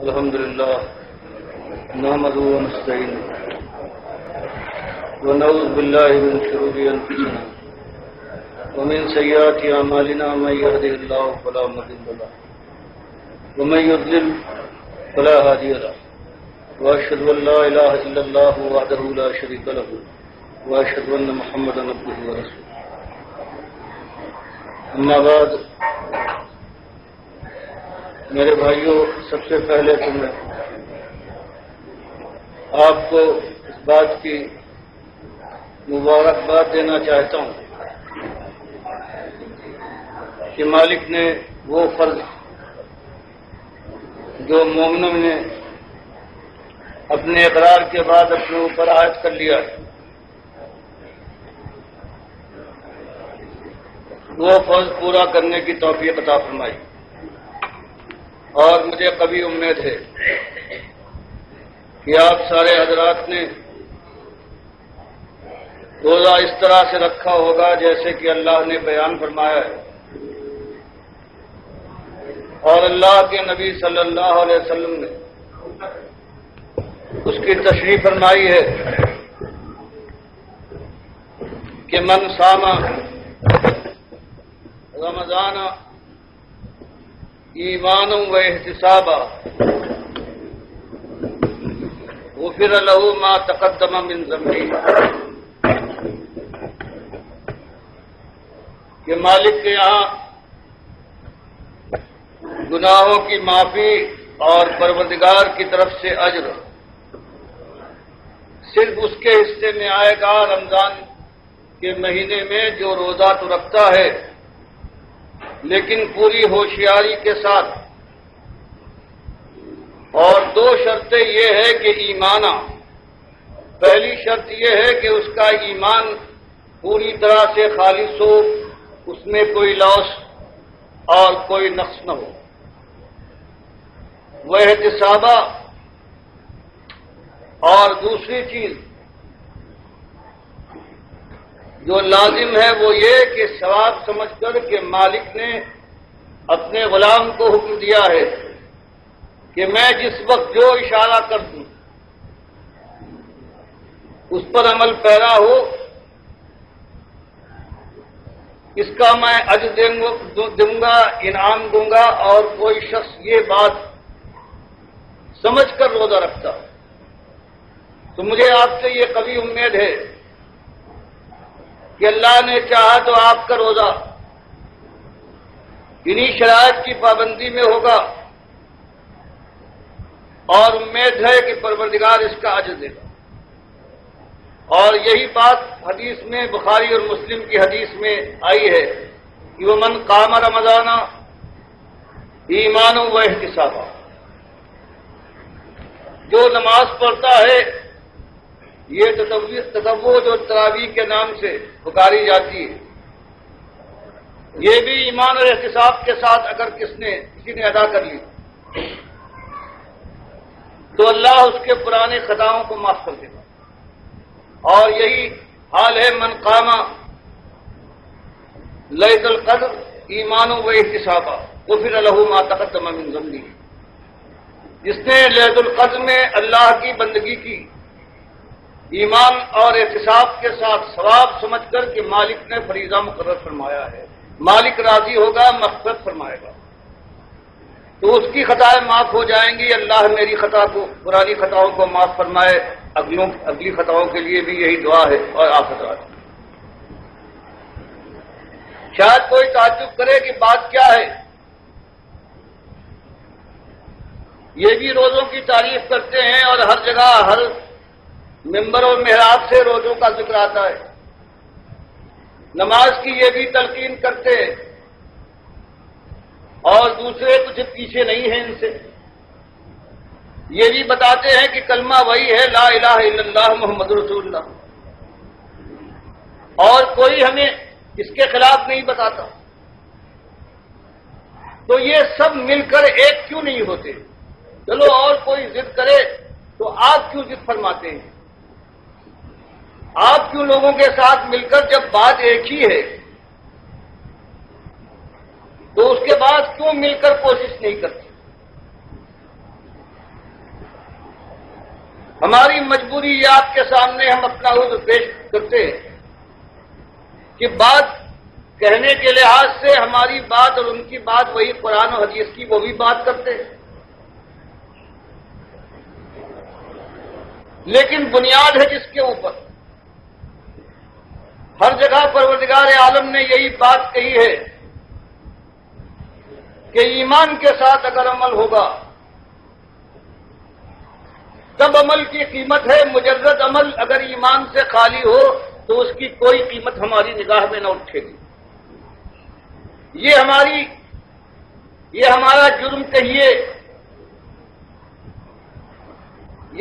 الحمد لله نحمده ونستعينه ونعوذ بالله من شرور أنفسنا ومن سيئات أعمالنا من يهده الله فلا مضل له ومن يضلل فلا هادي له وأشهد أن لا إله إلا الله وحده لا شريك له وأشهد أن محمدا عبده ورسوله أما بعد میرے بھائیوں، سب سے پہلے تو میں آپ کو اس بات کی مبارکباد دینا چاہتا ہوں کہ مالک نے وہ فرض جو مومنوں نے اپنے اقرار کے بعد اپنے اوپر عائد کر لیا ہے، وہ فرض پورا کرنے کی توفیق عطا فرمائی۔ اور مجھے کبھی امید ہے کہ آپ سارے حضرات نے روزہ اس طرح سے رکھا ہوگا جیسے کہ اللہ نے بیان فرمایا ہے اور اللہ کے نبی صلی اللہ علیہ وسلم نے اس کی تشریح فرمائی ہے کہ من صام رمضان ایمان و احتسابا غفر له ما تقدم من ذنبه، کہ مالک کے یہاں گناہوں کی معافی اور پروردگار کی طرف سے اجر صرف اس کے حصے میں آئے گا رمضان کے مہینے میں جو روزہ تو رکھتا ہے لیکن پوری ہوشیاری کے ساتھ، اور دو شرطیں یہ ہے کہ ایمانہ، پہلی شرط یہ ہے کہ اس کا ایمان پوری طرح سے خالص ہو، اس میں کوئی لوث اور کوئی نقص نہ ہو، وہ احتسابہ، اور دوسری چیز جو لازم ہے وہ یہ کہ ثواب سمجھ کر کہ مالک نے اپنے غلام کو حکم دیا ہے کہ میں جس وقت جو اشارہ کر دوں اس پر عمل پیرا ہو، اس کا میں اجر دوں گا، انعام دوں گا، اور کوئی شخص یہ بات سمجھ کر روزہ رکھتا تو مجھے آپ سے یہ کبھی امید ہے کہ اللہ نے چاہا تو آپ کا روزہ انہی شرائط کی پابندی میں ہوگا، اور امید ہے کہ پروردگار اس کا اجر دے گا۔ اور یہی بات حدیث میں، بخاری اور مسلم کی حدیث میں آئی ہے کہ وہ من قام رمضان ایمان و احتسابا، جو نماز پڑھتا ہے، یہ تطوع جو تراویح کے نام سے پکاری جاتی ہے، یہ بھی ایمان اور احتساب کے ساتھ اگر کسی نے ادا کر لی تو اللہ اس کے پرانے خطاؤں کو معاف کر دے گا۔ اور یہی حال ہے من قام لیلۃ القدر ایمان و احتسابا غفر له ما تقدم من ذنبه، جس نے لیلۃ القدر میں اللہ کی بندگی کی ایمان اور احتساب کے ساتھ، ثواب سمجھ کر کہ مالک نے فریضہ مقرر فرمایا ہے، مالک راضی ہوگا، مغفرت فرمائے گا، تو اس کی خطائیں معاف ہو جائیں گی۔ اللہ میری خطا کو، پرانی خطاؤں کو معاف فرمائے، اگلی خطاؤں کے لیے بھی یہی دعا ہے۔ اور آپ حضرات شاید کوئی تعجب کرے کہ بات کیا ہے، یہ بھی روزوں کی تعریف کرتے ہیں اور ہر جگہ ہر ممبر اور محراب سے روزوں کا ذکر آتا ہے، نماز کی یہ بھی تلقین کرتے ہیں، اور دوسرے کچھ پیچھے نہیں ہیں ان سے، یہ بھی بتاتے ہیں کہ کلمہ وہی ہے، لا الہ الا اللہ محمد رسول اللہ، اور کوئی ہمیں اس کے خلاف نہیں بتاتا، تو یہ سب مل کر ایک کیوں نہیں ہوتے؟ چلو اور کوئی ضد کرے تو آپ کیوں ضد فرماتے ہیں؟ آپ کیوں لوگوں کے ساتھ مل کر جب بات ایک ہی ہے تو اس کے بعد کیوں مل کر کوشش نہیں کرتے؟ ہماری مجبوریات کے سامنے ہم اپنا عذر پیش کرتے ہیں کہ بات کہنے کے لحاظ سے ہماری بات اور ان کی بات وہی قرآن و حدیث کی وہ بھی بات کرتے ہیں، لیکن بنیاد ہے جس کے اوپر ہر جگہ پروردگار عالم نے یہی بات کہی ہے کہ ایمان کے ساتھ اگر عمل ہوگا تب عمل کی قیمت ہے، مجرد عمل اگر ایمان سے خالی ہو تو اس کی کوئی قیمت ہماری نگاہ میں نہ اٹھے گی۔ یہ ہمارا جرم کہیے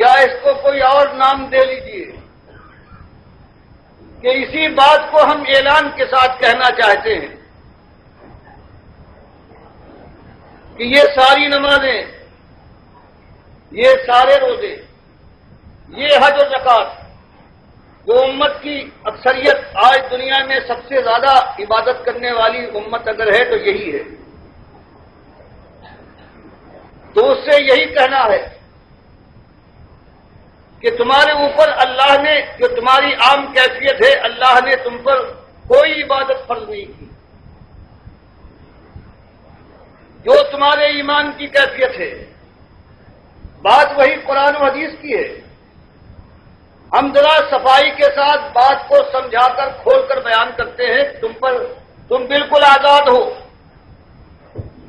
یا اس کو کوئی اور نام دے لیجیے کہ اسی بات کو ہم اعلان کے ساتھ کہنا چاہتے ہیں کہ یہ ساری نمازیں، یہ سارے روزے، یہ حج و زکات، جو امت کی اکثریت آج دنیا میں سب سے زیادہ عبادت کرنے والی امت اگر ہے تو یہی ہے، تو اس سے یہی کہنا ہے کہ تمہارے اوپر اللہ نے، جو تمہاری عام کیفیت ہے، اللہ نے تم پر کوئی عبادت فرض نہیں کی، جو تمہارے ایمان کی کیفیت ہے، بات وہی قرآن و حدیث کی ہے۔ ہم ذرا صفائی کے ساتھ بات کو سمجھا کر کھول کر بیان کرتے ہیں، تم بالکل آزاد ہو،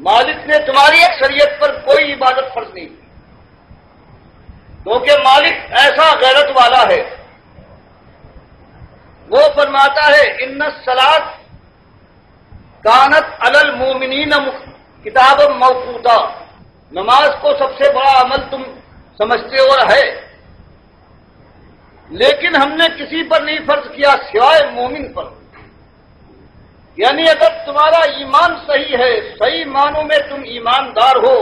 مالک نے تمہاری اکثریت پر کوئی عبادت فرض نہیں کی، کیونکہ مالک ایسا غیرت والا ہے، وہ فرماتا ہے ان الصلاۃ کانت علی المؤمنین کتاب موقوتا، نماز کو سب سے بڑا عمل تم سمجھتے ہو ہے، لیکن ہم نے کسی پر نہیں فرض کیا سوائے مومن پر، یعنی اگر تمہارا ایمان صحیح ہے، صحیح معنوں میں تم ایماندار ہو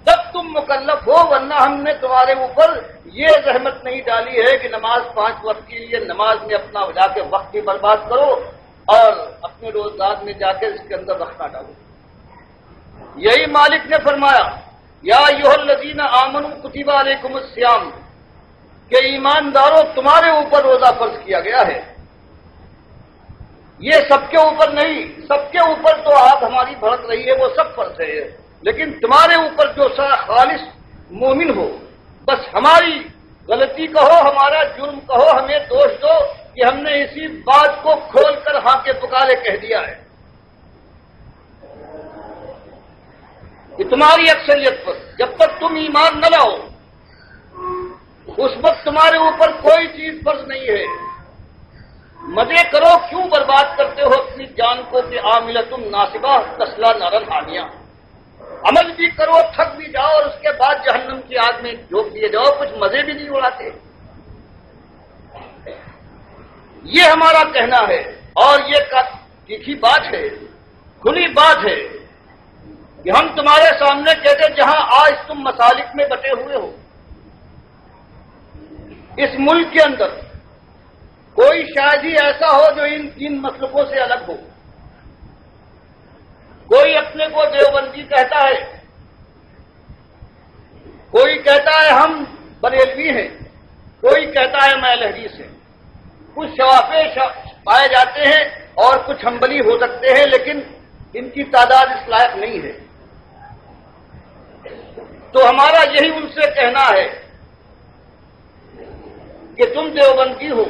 تب تم مکلف ہو، ورنہ ہم نے تمہارے اوپر یہ زحمت نہیں ڈالی ہے کہ نماز 5 وقت کے لیے نماز میں اپنا جا کے وقت بھی برباد کرو اور اپنے روزگار میں جا کے اس کے اندر وقت نہ ڈالو۔ یہی مالک نے فرمایا یا ایھا الذین آمنوا کتب علیکم الصیام، کہ ایمانداروں تمہارے اوپر روزہ فرض کیا گیا ہے، یہ سب کے اوپر نہیں، سب کے اوپر تو آگ ہماری بھڑک رہی ہے وہ سب فرض ہے، لیکن تمہارے اوپر جو خالص مومن ہو، بس ہماری غلطی کہو، ہمارا جرم کہو، ہمیں دوش دو کہ ہم نے اسی بات کو کھول کر ہاں کے پکارے کہہ دیا ہے کہ تمہاری اکثریت پر جب تک تم ایمان نہ لاؤ اس وقت تمہارے اوپر کوئی چیز فرض نہیں ہے، مزے کرو، کیوں برباد کرتے ہو اپنی جان کو کہ عاملۃ ناصبہ تصلی نارا حامیہ، عمل بھی کرو، تھک بھی جاؤ اور اس کے بعد جہنم کی آگ میں جھونک دیے جاؤ، کچھ مزے بھی نہیں اڑاتے۔ یہ ہمارا کہنا ہے اور یہ تیکھی بات ہے، کھلی بات ہے کہ ہم تمہارے سامنے کہتے جہاں آج تم مسالک میں بٹے ہوئے ہو، اس ملک کے اندر کوئی شاید ہی ایسا ہو جو ان 3 مسلکوں سے الگ ہو، کوئی اپنے کو دیوبندی کہتا ہے، کوئی کہتا ہے ہم بریلوی ہیں، کوئی کہتا ہے میں اہل حدیث ہیں، کچھ شوافے پائے جاتے ہیں اور کچھ حنبلی ہو سکتے ہیں، لیکن ان کی تعداد اس لائق نہیں ہے۔ تو ہمارا یہی ان سے کہنا ہے کہ تم دیوبندی ہو،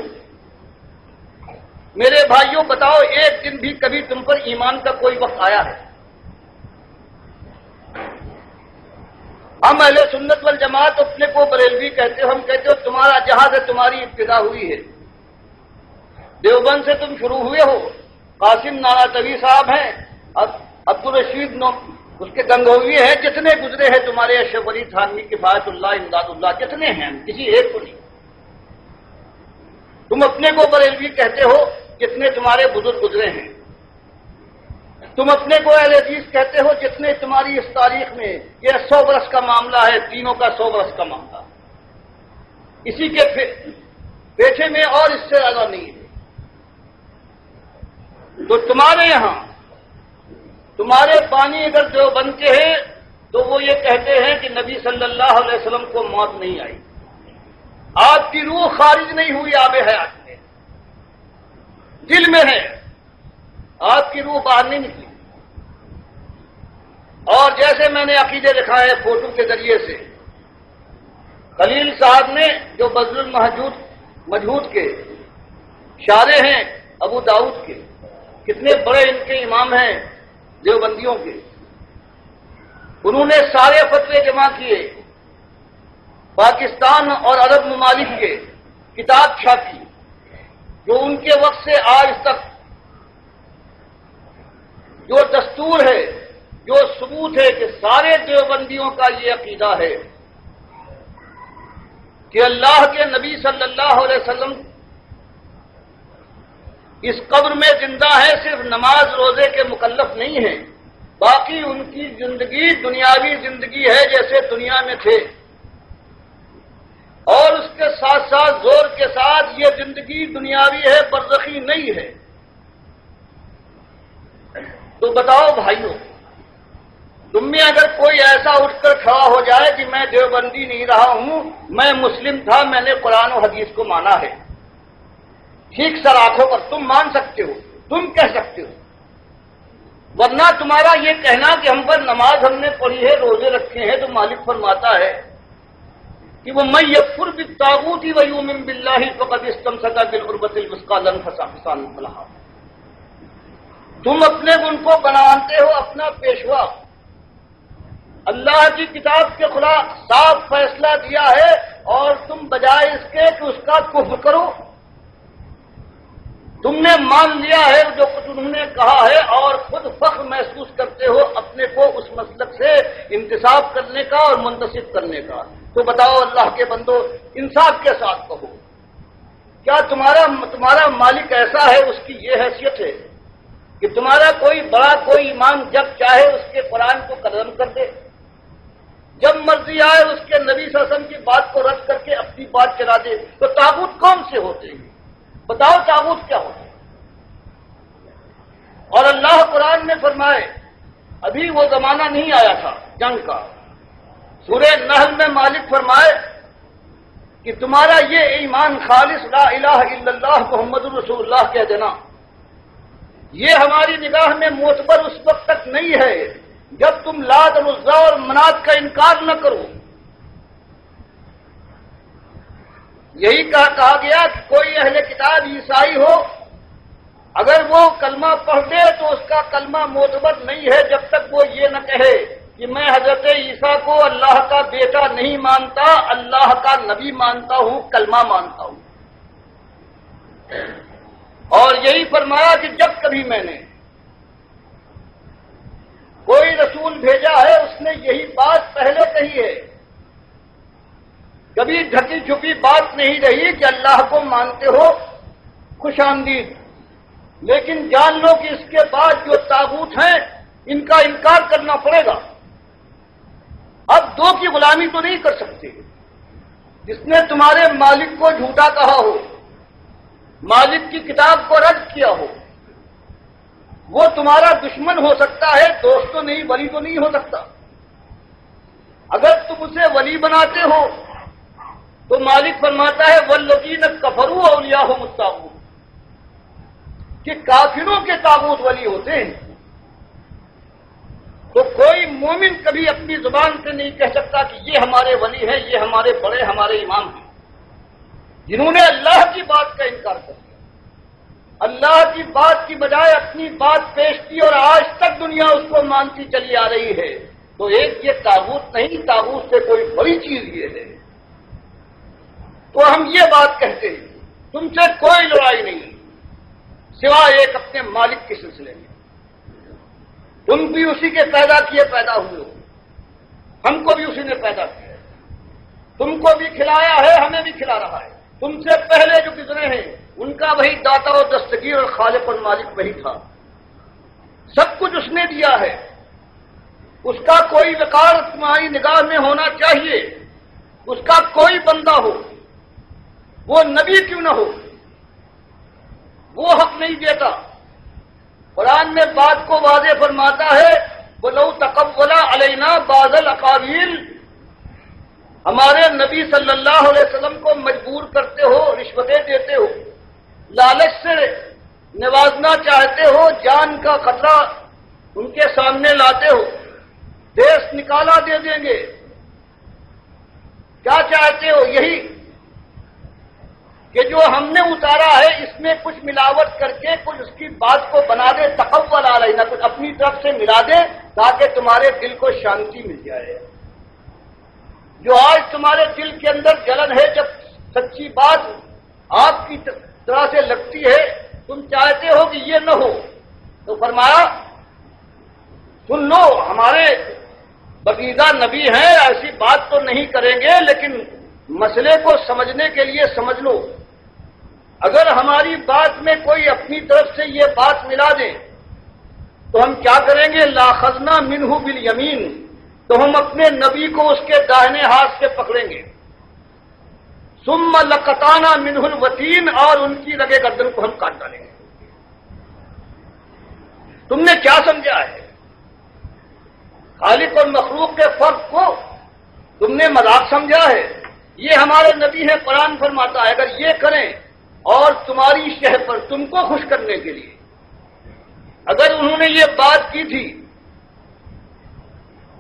میرے بھائیوں بتاؤ ایک دن بھی کبھی تم پر ایمان کا کوئی وقت آیا ہے؟ ہم اہل سنت والجماعت اپنے کو بریلوی کہتے ہو، ہم کہتے ہو تمہارا جہاں سے تمہاری ابتدا ہوئی ہے، دیوبند سے تم شروع ہوئے ہو، قاسم نانوتوی صاحب ہیں، عبدالرشید اس کے گنگوی ہیں، جتنے گزرے ہیں تمہارے اشرف علی تھانوی، کفایت اللہ، امداد اللہ، جتنے ہیں کسی ایک کو نہیں۔ تم اپنے کو بریلوی کہتے ہو جتنے تمہارے بزرگ گزرے ہیں، تم اپنے کو اہل حدیث کہتے ہو جتنے تمہاری اس تاریخ میں، یہ 100 برس کا معاملہ ہے، تینوں کا 100 برس کا معاملہ، اسی کے پیچھے میں اور اس سے زیادہ نہیں ہے۔ تو تمہارے یہاں تمہارے پانی اگر دیوبند کے ہیں تو وہ یہ کہتے ہیں کہ نبی صلی اللہ علیہ وسلم کو موت نہیں آئی، آپ کی روح خارج نہیں ہوئی آب حیات میں، دل میں ہے، آپ کی روح باہر نہیں نکلی۔ اور جیسے میں نے عقیدے لکھا ہے فوٹو کے ذریعے سے، خلیل صاحب نے جو بذل المجہود کے شارح ہیں ابو داؤد کے، کتنے بڑے ان کے امام ہیں دیوبندیوں کے، انہوں نے سارے فتوے جمع کیے پاکستان اور عرب ممالک کے، کتاب چھاپی، جو ان کے وقت سے آج تک جو دستور ہے، جو ثبوت ہے کہ سارے دیوبندیوں کا یہ عقیدہ ہے کہ اللہ کے نبی صلی اللہ علیہ وسلم اس قبر میں زندہ ہے، صرف نماز روزے کے مکلف نہیں ہیں، باقی ان کی زندگی دنیاوی زندگی ہے جیسے دنیا میں تھے، اور اس کے ساتھ ساتھ زور کے ساتھ یہ زندگی دنیاوی ہے، برزخی نہیں ہے۔ تو بتاؤ بھائیوں، تم میں اگر کوئی ایسا اٹھ کر کھڑا ہو جائے کہ میں دیوبندی نہیں رہا ہوں، میں مسلم تھا، میں نے قرآن و حدیث کو مانا ہے، ٹھیک سر آنکھوں پر تم مان سکتے ہو، تم کہہ سکتے ہو، ورنہ تمہارا یہ کہنا کہ ہم پر نماز ہم نے پڑھی ہے، روزے رکھے ہیں، تو مالک فرماتا ہے کہ وہ من یکفر بالطاغوت ویؤمن باللہ فقد استمسک بالعروۃ الوثقی لا انفصام لها۔ تم اپنے ان کو بناتے ہو اپنا پیشوا، اللہ کی کتاب کے خلاف صاف فیصلہ دیا ہے، اور تم بجائے اس کے کہ اس کا کفر کرو، تم نے مان لیا ہے جو کچھ انہوں نے کہا ہے، اور خود فخر محسوس کرتے ہو اپنے کو اس مسلک سے انتصاب کرنے کا اور منتسب کرنے کا۔ تو بتاؤ اللہ کے بندو، انصاف کے ساتھ کہو، کیا تمہارا مالک ایسا ہے، اس کی یہ حیثیت ہے کہ تمہارا کوئی بڑا کوئی امام جب چاہے اس کے قرآن کو قلم کر دے، جب مرضی آئے اس کے نبی صلی اللہ علیہ وسلم کی بات کو رد کر کے اپنی بات چلا دے؟ تو طاغوت کون سے ہوتے ہیں؟ بتاؤ طاغوت کیا ہوتا ہے؟ اور اللہ قرآن میں فرمائے، ابھی وہ زمانہ نہیں آیا تھا جنگ کا، سورہ نحل میں مالک فرمائے کہ تمہارا یہ ایمان خالص لا الہ الا اللہ محمد رسول اللہ کہہ دینا، یہ ہماری نگاہ میں معتبر اس وقت تک نہیں ہے جب تم لات اور عزا اور منات کا انکار نہ کرو۔ یہی کہا گیا کہ کوئی اہل کتاب عیسائی ہو، اگر وہ کلمہ پڑھ دے تو اس کا کلمہ معتبر نہیں ہے جب تک وہ یہ نہ کہے کہ میں حضرت عیسیٰ کو اللہ کا بیٹا نہیں مانتا، اللہ کا نبی مانتا ہوں، کلمہ مانتا ہوں۔ اور یہی فرمایا کہ جب کبھی میں نے کوئی رسول بھیجا ہے اس نے یہی بات پہلے کہی ہے، کبھی ڈھکی چھپی بات نہیں رہی کہ اللہ کو مانتے ہو خوش آمدید، لیکن جان لو کہ اس کے بعد جو طاغوت ہیں ان کا انکار کرنا پڑے گا۔ اب دو کی غلامی تو نہیں کر سکتے، جس نے تمہارے مالک کو جھوٹا کہا ہو، مالک کی کتاب کو رد کیا ہو، وہ تمہارا دشمن ہو سکتا ہے، دوست تو نہیں، ولی تو نہیں ہو سکتا۔ اگر تم اسے ولی بناتے ہو تو مالک فرماتا ہے والذین کفروا اولیاءہم الطاغوت، کہ کافروں کے طاغوت ولی ہوتے ہیں۔ تو کوئی مومن کبھی اپنی زبان سے نہیں کہہ سکتا کہ یہ ہمارے ولی ہیں، یہ ہمارے بڑے، ہمارے امام ہیں، جنہوں نے اللہ کی بات کا انکار کر دیا، اللہ کی بات کی بجائے اپنی بات پیش کی، اور آج تک دنیا اس کو مانتی چلی آ رہی ہے۔ تو ایک یہ طاغوت نہیں، طاغوت سے کوئی بڑی چیز یہ ہے۔ تو ہم یہ بات کہتے ہیں تم سے کوئی لڑائی نہیں سوائے ایک اپنے مالک کے سلسلے میں، تم بھی اسی کے پیدا کیے پیدا ہوئے ہو، ہم کو بھی اسی نے پیدا کیا، تم کو بھی کھلایا ہے، ہمیں بھی کھلا رہا ہے، تم سے پہلے جو گزرے ہیں ان کا وہی داتا اور دستگیر اور خالق اور مالک وہی تھا، سب کچھ اس نے دیا ہے۔ اس کا کوئی وقار تمہاری نگاہ میں ہونا چاہیے، اس کا کوئی بندہ ہو، وہ نبی کیوں نہ ہو، وہ حق نہیں دیتا۔ قرآن میں بات کو واضح فرماتا ہے وَلَوْ تَقَوَّلَ عَلَيْنَا بَعْضَ الْأَقَاوِيلِ، ہمارے نبی صلی اللہ علیہ وسلم کو مجبور کرتے ہو، رشوتیں دیتے ہو، لالچ سے نوازنا چاہتے ہو، جان کا خطرہ ان کے سامنے لاتے ہو، دیس نکالا دے دیں گے، کیا چاہتے ہو؟ یہی کہ جو ہم نے اتارا ہے اس میں کچھ ملاوٹ کر کے کچھ اس کی بات کو بنا دے، تقول علینا، کچھ اپنی طرف سے ملا دے تاکہ تمہارے دل کو شانتی مل جائے۔ جو آج تمہارے دل کے اندر جلن ہے، جب سچی بات آپ کی طرح سے لگتی ہے، تم چاہتے ہو کہ یہ نہ ہو، تو فرمایا سن لو، ہمارے برگزیدہ نبی ہیں، ایسی بات تو نہیں کریں گے، لیکن مسئلے کو سمجھنے کے لیے سمجھ لو۔ اگر ہماری بات میں کوئی اپنی طرف سے یہ بات ملا دے تو ہم کیا کریں گے؟ لاخذنا منہ بالیمین، تو ہم اپنے نبی کو اس کے داہنے ہاتھ سے پکڑیں گے، ثم لقطعنا منہ الوتین، اور ان کی رگے گردن کو ہم کاٹ ڈالیں گے۔ تم نے کیا سمجھا ہے؟ خالق اور مخلوق کے فرق کو تم نے مذاق سمجھا ہے؟ یہ ہمارے نبی ہیں، قرآن فرماتا ہے اگر یہ کریں اور تمہاری شہ پر تم کو خوش کرنے کے لیے اگر انہوں نے یہ بات کی تھی،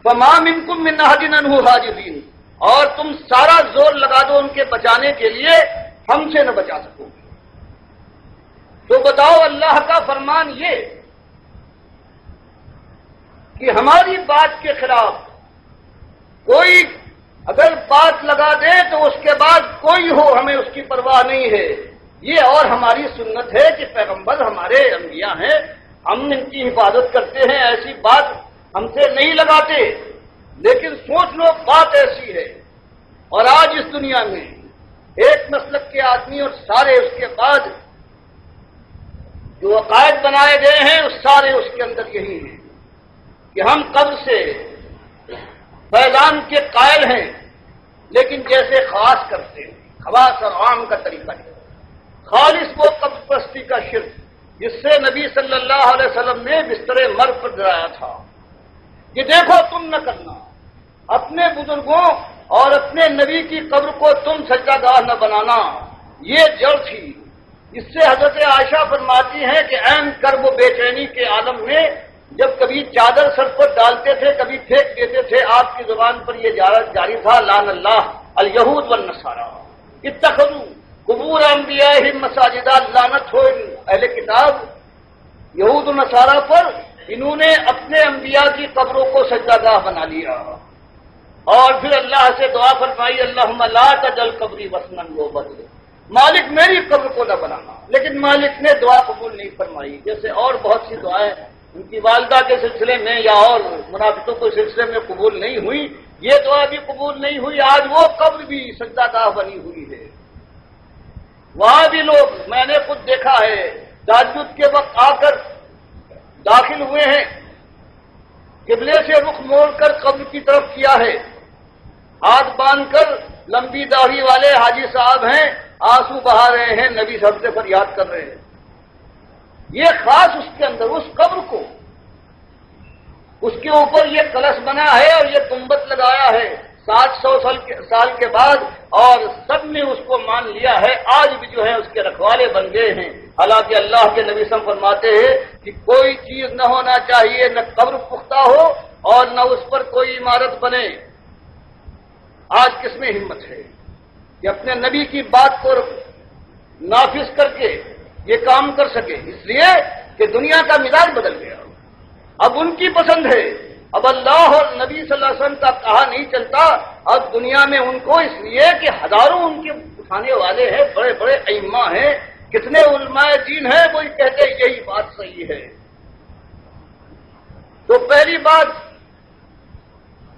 فما منکم من احد عنہ حاجزین، اور تم سارا زور لگا دو ان کے بچانے کے لیے، ہم سے نہ بچا سکو گے۔ تو بتاؤ اللہ کا فرمان یہ کہ ہماری بات کے خلاف کوئی اگر بات لگا دے تو اس کے بعد کوئی ہو ہمیں اس کی پرواہ نہیں ہے۔ یہ اور ہماری سنت ہے کہ پیغمبر ہمارے انبیاء ہیں، ہم ان کی حفاظت کرتے ہیں، ایسی بات ہم سے نہیں لگاتے۔ لیکن سوچ لو بات ایسی ہے، اور آج اس دنیا میں ایک مسلک کے آدمی اور سارے اس کے بعد جو عقائد بنائے گئے ہیں اس سارے اس کے اندر یہی ہیں کہ ہم قبر سے فیضان کے قائل ہیں، لیکن جیسے خاص کرتے ہیں، خواص اور عام کا طریقہ ہے۔ خالص وہ قبر پرستی کا شرک جس سے نبی صلی اللہ علیہ وسلم نے بستر مرگ پر ڈرایا تھا کہ دیکھو تم نہ کرنا، اپنے بزرگوں اور اپنے نبی کی قبر کو تم سجدہ گاہ نہ بنانا، یہ جڑ تھی۔ اس سے حضرت عائشہ فرماتی ہیں کہ عین کرب و بے چینی کے عالم میں جب کبھی چادر سر پر ڈالتے تھے کبھی پھینک دیتے تھے، آپ کی زبان پر یہ جاری تھا لعن اللہ الیہود والنصارى اتخذوا قبور انبیائہم مساجدہ، لعنت ہو اہل کتاب یہود و نصارہ پر، انہوں نے اپنے انبیاء کی قبروں کو سجدہ گاہ بنا لیا۔ اور پھر اللہ سے دعا فرمائی اللہم لا تجعل قبری وثنا یعبد، مالک میری قبر کو نہ بنانا، لیکن مالک نے دعا قبول نہیں فرمائی۔ جیسے اور بہت سی دعائیں ان کی والدہ کے سلسلے میں یا اور منافقوں کے سلسلے میں قبول نہیں ہوئی، یہ دعا بھی قبول نہیں ہوئی۔ آج وہ قبر بھی سجدہ گاہ بنی ہوئی ہے، وہاں بھی لوگ، میں نے خود دیکھا ہے، تہجد کے وقت آ کر داخل ہوئے ہیں، قبلے سے رخ موڑ کر قبر کی طرف کیا ہے، ہاتھ باندھ کر، لمبی داڑھی والے حاجی صاحب ہیں، آنسو بہا رہے ہیں، نبی صاحب سے فریاد کر رہے ہیں۔ یہ خاص اس کے اندر اس قبر کو، اس کے اوپر یہ کلش بنا ہے اور یہ گنبد لگایا ہے 700 سال کے بعد، اور سب نے اس کو مان لیا ہے، آج بھی جو ہے اس کے رکھوالے بن گئے ہیں۔ حالانکہ اللہ کے نبی صلی اللہ علیہ وسلم فرماتے ہیں کہ کوئی چیز نہ ہونا چاہیے، نہ قبر پختہ ہو اور نہ اس پر کوئی عمارت بنے۔ آج کس میں ہمت ہے کہ اپنے نبی کی بات کو نافذ کر کے یہ کام کر سکے؟ اس لیے کہ دنیا کا مزاج بدل گیا، اب ان کی پسند ہے، اب اللہ اور نبی صلی اللہ علیہ وسلم کا کہا نہیں چلتا، اب دنیا میں ان کو، اس لیے کہ ہزاروں ان کے اٹھانے والے ہیں، بڑے بڑے ائمہ ہیں، کتنے علماء دین ہیں، وہ کہتے ہیں یہی بات صحیح ہے۔ تو پہلی بات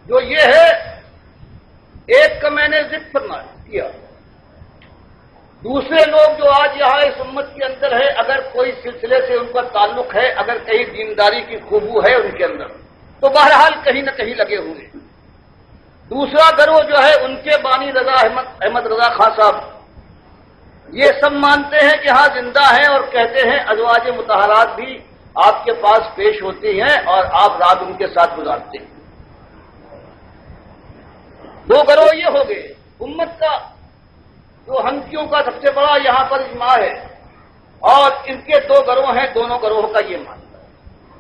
جو یہ ہے، ایک کا میں نے ذکر فرما کیا، دوسرے لوگ جو آج یہاں اس امت کے اندر ہے، اگر کوئی سلسلے سے ان کا تعلق ہے، اگر کہیں دینداری کی خوبو ہے ان کے اندر، تو بہرحال کہیں نہ کہیں لگے ہوئے۔ دوسرا گروہ جو ہے ان کے بانی رضا احمد رضا خان صاحب، یہ سب مانتے ہیں کہ ہاں زندہ ہیں، اور کہتے ہیں ازواج مطہرات بھی آپ کے پاس پیش ہوتی ہیں اور آپ رات ان کے ساتھ گزارتے ہیں۔ دو گروہ یہ ہو گئے امت کا، جو حنفیوں کا سب سے بڑا یہاں پر اجماع ہے، اور ان کے دو گروہ ہیں، دونوں گروہوں کا یہ ماننا ہے۔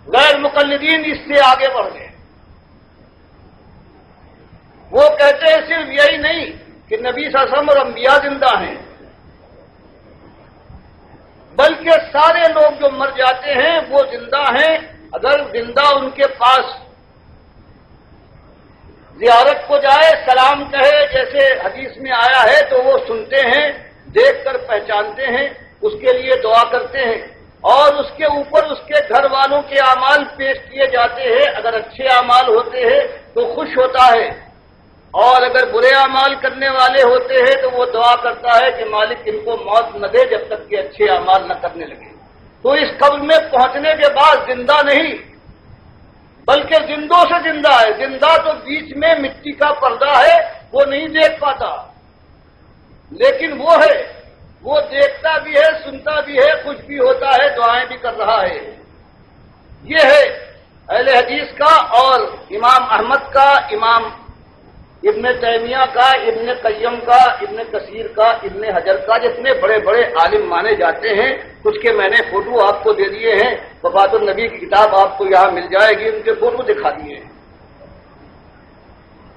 غیر مقلدین اس سے آگے بڑھ گئے، وہ کہتے ہیں صرف یہی نہیں کہ نبی صلی اللہ علیہ وسلم اور انبیاء زندہ ہیں، بلکہ سارے لوگ جو مر جاتے ہیں وہ زندہ ہیں، اگر زندہ ان کے پاس زیارت کو جائے، سلام کہے، جیسے حدیث میں آیا ہے، تو وہ سنتے ہیں، دیکھ کر پہچانتے ہیں، اس کے لیے دعا کرتے ہیں، اور اس کے اوپر اس کے گھر والوں کے اعمال پیش کیے جاتے ہیں۔ اگر اچھے اعمال ہوتے ہیں تو خوش ہوتا ہے، اور اگر برے اعمال کرنے والے ہوتے ہیں تو وہ دعا کرتا ہے کہ مالک ان کو موت نہ دے جب تک کہ اچھے اعمال نہ کرنے لگے۔ تو اس قبر میں پہنچنے کے بعد زندہ نہیں بلکہ زندوں سے زندہ ہے۔ زندہ تو بیچ میں مٹی کا پردہ ہے، وہ نہیں دیکھ پاتا، لیکن وہ ہے، وہ دیکھتا بھی ہے، سنتا بھی ہے، خوش بھی ہوتا ہے، دعائیں بھی کر رہا ہے۔ یہ ہے اہل حدیث کا، اور امام احمد کا، امام ابن تیمیہ کا، ابن قیم کا، ابن کثیر کا، ابن حجر کا، جتنے بڑے بڑے عالم مانے جاتے ہیں، کچھ کے میں نے فوٹو آپ کو دے دیے ہیں، وفات النبی کی کتاب آپ کو یہاں مل جائے گی، ان کے فوٹو دکھا دیے ہیں۔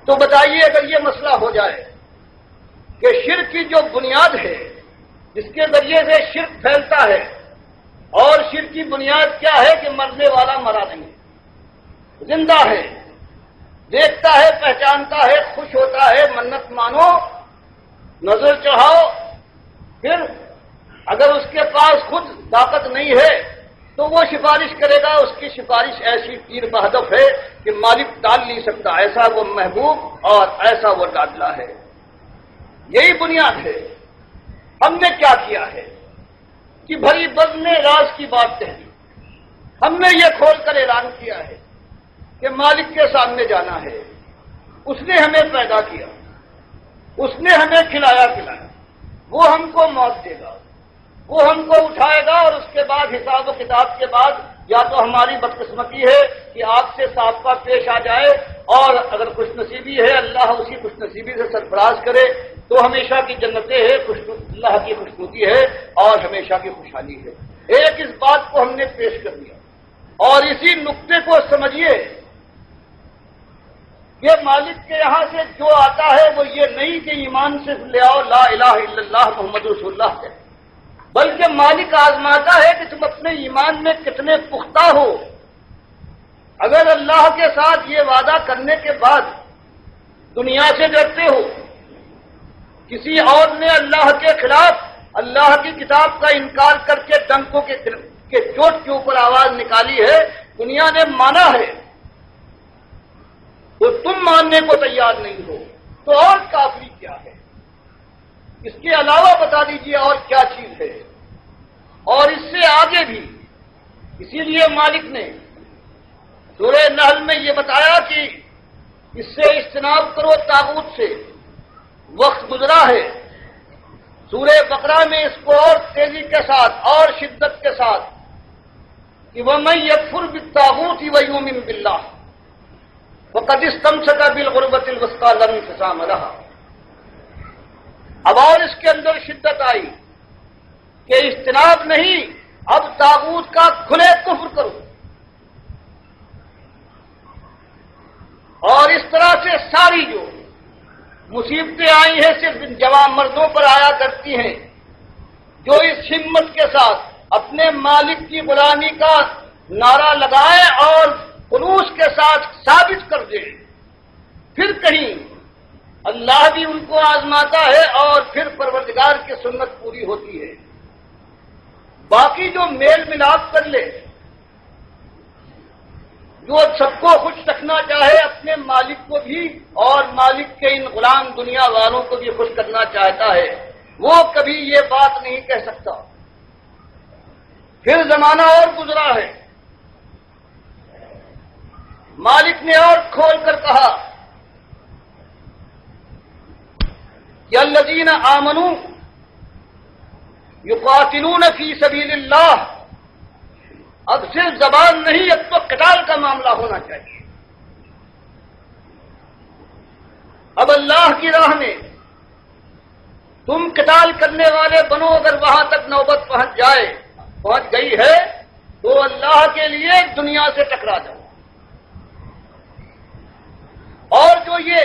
تو بتائیے اگر یہ مسئلہ ہو جائے کہ شرک کی جو بنیاد ہے جس کے ذریعے سے شرک پھیلتا ہے، اور شرک کی بنیاد کیا ہے کہ مرنے والا مرا نہیں، زندہ ہے، دیکھتا ہے، پہچانتا ہے، خوش ہوتا ہے، منت مانو، نظر چڑھاؤ، پھر اگر اس کے پاس خود طاقت نہیں ہے تو وہ سفارش کرے گا، اس کی سفارش ایسی تیر بہدف ہے کہ مالک ٹال نہیں سکتا، ایسا وہ محبوب اور ایسا وہ لاڈلا ہے۔ یہی بنیاد ہے۔ ہم نے کیا کیا ہے کہ بھری بزم راز کی بات کہہ دی، ہم نے یہ کھول کر اعلان کیا ہے کہ مالک کے سامنے جانا ہے، اس نے ہمیں پیدا کیا، اس نے ہمیں کھلایا پلایا، وہ ہم کو موت دے گا، وہ ہم کو اٹھائے گا، اور اس کے بعد حساب و کتاب کے بعد یا تو ہماری بدقسمتی ہے کہ آگ سے سابقہ پیش آ جائے، اور اگر خوش نصیبی ہے اللہ اسی خوش نصیبی سے سرفراز کرے تو ہمیشہ کی جنتیں ہے، اللہ کی خوشنودی ہے اور ہمیشہ کی خوشحالی ہے۔ ایک اس بات کو ہم نے پیش کر دیا، اور اسی نقطے کو سمجھیے کہ مالک کے یہاں سے جو آتا ہے وہ یہ نہیں کہ ایمان صرف لے آؤ لا الہ الا اللہ محمد رسول اللہ ہے، بلکہ مالک آزماتا ہے کہ تم اپنے ایمان میں کتنے پختہ ہو۔ اگر اللہ کے ساتھ یہ وعدہ کرنے کے بعد دنیا سے ڈرتے ہو، کسی اور نے اللہ کے خلاف اللہ کی کتاب کا انکار کر کے ڈنکوں کے چوٹ کے اوپر آواز نکالی ہے، دنیا نے مانا ہے، تو تم ماننے کو تیار نہیں ہو تو اور کافری کیا ہے؟ اس کے علاوہ بتا دیجیے اور کیا چیز ہے؟ اور اس سے آگے بھی، اسی لیے مالک نے سورہ نحل میں یہ بتایا کہ اس سے اجتناب کرو طاغوت سے، وقت گزرا ہے۔ سورہ بقرہ میں اس کو اور تیزی کے ساتھ اور شدت کے ساتھ کہ وَمَن يَكْفُرْ بِالطَّاغُوتِ وَيُؤْمِن بِاللَّهِ فَقَدِ اسْتَمْسَكَ بِالْعُرْوَةِ الْوُثْقَىٰ لَا انفصام لَهَا۔ اب اور اس کے اندر شدت آئی کہ اجتناب نہیں، اب طاغوت کا کھلے کفر کرو، اور اس طرح سے ساری جو مصیبتیں آئی ہیں صرف جوان مردوں پر آیا کرتی ہیں جو اس ہمت کے ساتھ اپنے مالک کی غلامی کا نعرہ لگائے اور خلوص کے ساتھ ثابت کر دے، پھر کہیں اللہ بھی ان کو آزماتا ہے اور پھر پروردگار کی سنت پوری ہوتی ہے۔ باقی جو میل ملاپ کر لے، جو سب کو خوش رکھنا چاہے، اپنے مالک کو بھی اور مالک کے ان غلام دنیا والوں کو بھی خوش کرنا چاہتا ہے، وہ کبھی یہ بات نہیں کہہ سکتا۔ پھر زمانہ اور گزرا ہے، مالک نے اور کھول کر کہا کہ الذین آمنوا یقاتلون فی سبیل اللہ، اب صرف زبان نہیں، اب تو قتال کا معاملہ ہونا چاہیے۔ اب اللہ کی راہ میں تم قتال کرنے والے بنو، اگر وہاں تک نوبت پہنچ گئی ہے تو اللہ کے لیے دنیا سے ٹکرا جاؤ۔ اور جو یہ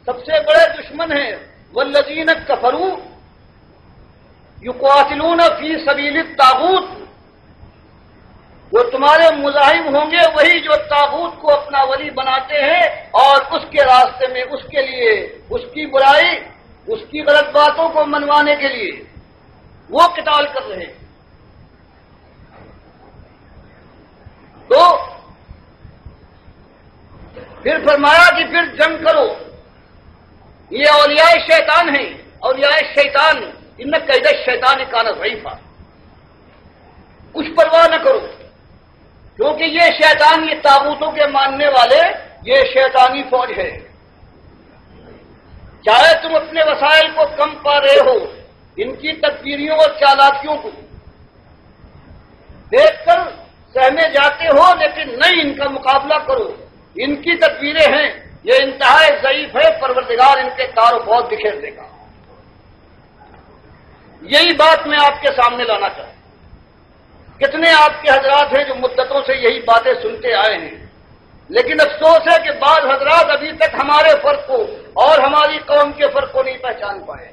سب سے بڑے دشمن ہیں والذین کفروا یقاتلون فی سبیل الطاغوت، وہ تمہارے مزاحم ہوں گے وہی جو طاغوت کو اپنا ولی بناتے ہیں اور اس کے راستے میں اس کے لیے اس کی برائی، اس کی غلط باتوں کو منوانے کے لیے وہ قتال کر رہے ہیں۔ تو پھر فرمایا کہ پھر جنگ کرو، یہ اولیاء شیطان ہیں، اولیاء شیطان ان قید الشیطان کان ضعیفا، کچھ پرواہ نہ کرو، کیونکہ یہ شیطان، یہ طاغوتوں کے ماننے والے، یہ شیطانی فوج ہے۔ چاہے تم اپنے وسائل کو کم پا رہے ہو، ان کی تدبیریوں اور چالاکیوں کو دیکھ کر سہمے جاتے ہو، لیکن نہیں، ان کا مقابلہ کرو، ان کی تدبیریں ہیں، یہ انتہائی ضعیف ہے، پروردگار ان کے کار و بہت بکھیر دے گا۔ یہی بات میں آپ کے سامنے لانا چاہتا ہوں۔ کتنے آپ کے حضرات ہیں جو مدتوں سے یہی باتیں سنتے آئے ہیں، لیکن افسوس ہے کہ بعض حضرات ابھی تک ہمارے فرق کو اور ہماری قوم کے فرق کو نہیں پہچان پائے۔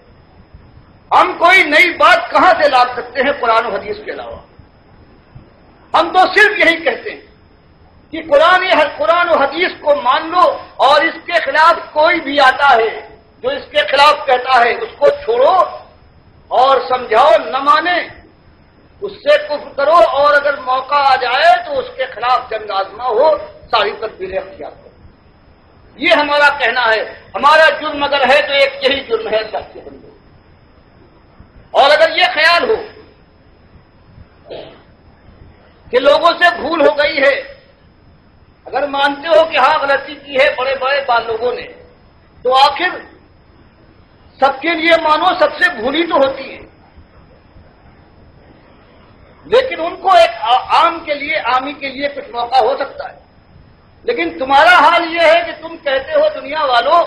ہم کوئی نئی بات کہاں سے لا سکتے ہیں قرآن و حدیث کے علاوہ؟ ہم تو صرف یہی کہتے ہیں کہ قرآن و حدیث کو مان لو، اور اس کے خلاف کوئی بھی آتا ہے جو اس کے خلاف کہتا ہے اس کو چھوڑو اور سمجھاؤ، نہ مانے اس سے کفر کرو، اور اگر موقع آ جائے تو اس کے خلاف جنگ آزما ہو، ساری تدبیریں اختیار کرو۔ یہ ہمارا کہنا ہے۔ ہمارا جرم اگر ہے تو ایک یہی جرم ہے سب کے بندوں، اور اگر یہ خیال ہو کہ لوگوں سے بھول ہو گئی ہے، اگر مانتے ہو کہ ہاں غلطی کی ہے بڑے بڑے لوگوں نے، تو آخر سب کے لیے مانو، سب سے بھولی تو ہوتی ہے، لیکن ان کو ایک عام کے لیے، عامی کے لیے کچھ موقع ہو سکتا ہے۔ لیکن تمہارا حال یہ ہے کہ تم کہتے ہو دنیا والوں